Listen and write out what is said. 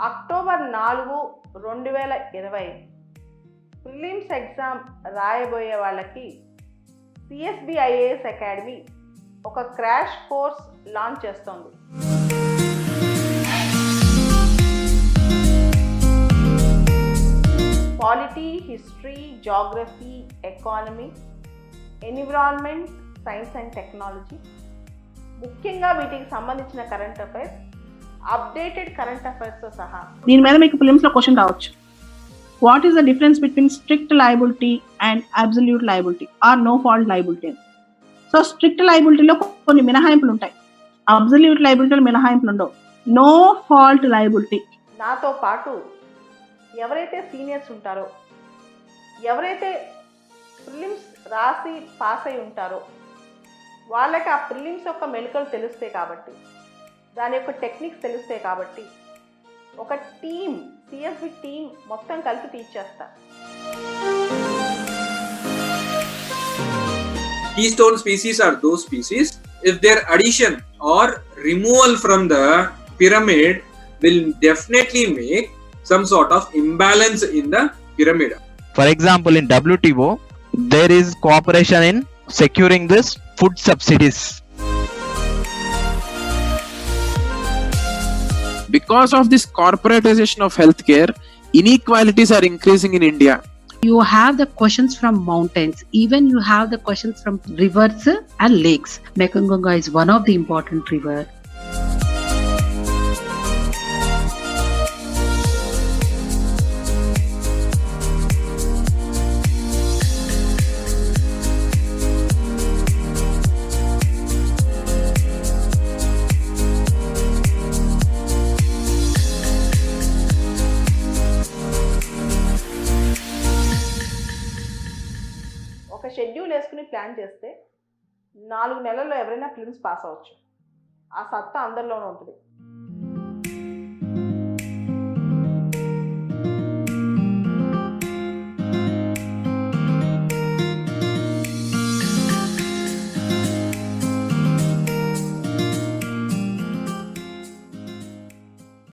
October 4, 2020 prelims exam రాయబోయే వాళ్ళకి CSB IAS academy ఒక క్రాష్ కోర్స్ లాంచ్ చేస్తోంది. Polity, history, geography, economy, environment, science and technology, ముఖ్యంగా వీటికి సంబంధించిన కరెంట్ అఫైర్స్, అప్డేటెడ్ కరెంట్ అఫైర్స్తో సహా. దీని మీద మీకు ఫిలిమ్స్లో క్వశ్చన్ రావచ్చు. What is the difference between strict liability and absolute liability or no fault liability? So strict లయబిలిటీలో కొన్ని మినహాయింపులు ఉంటాయి, అబ్సల్యూట్ లయబిలిటీలో మినహాయింపులు ఉండవు. No fault liability. నాతో పాటు ఎవరైతే సీనియర్స్ ఉంటారో, ఎవరైతే ప్రిలిమ్స్ రాసి పాస్ అయి ఉంటారో వాళ్ళకి ఆ ప్రిలిమ్స్ యొక్క మెలకువలు తెలుస్తాయి కాబట్టి, దాని యొక్క టెక్నిక్స్ తెలుస్తాయి కాబట్టి ఒక టీమ్, సిఎస్బి టీమ్ మొత్తం కలిసి టీచ్ చేస్తా. Keystone species are those species if their addition or removal from the pyramid will definitely make some sort of imbalance in the pyramid. For example, in WTO, there is cooperation in securing this food subsidies. Because of this corporatization of healthcare, inequalities are increasing in India. You have the questions from mountains, even you have the questions from rivers and lakes. Mekong is one of the important river. ఒక schedule వేసుకుని plan చేస్తే 4 నెలల్లో ఎవరైనా prelims pass అవ్వచ్చు. ఆ సత్తా అందరిలోనూ ఉంటుంది.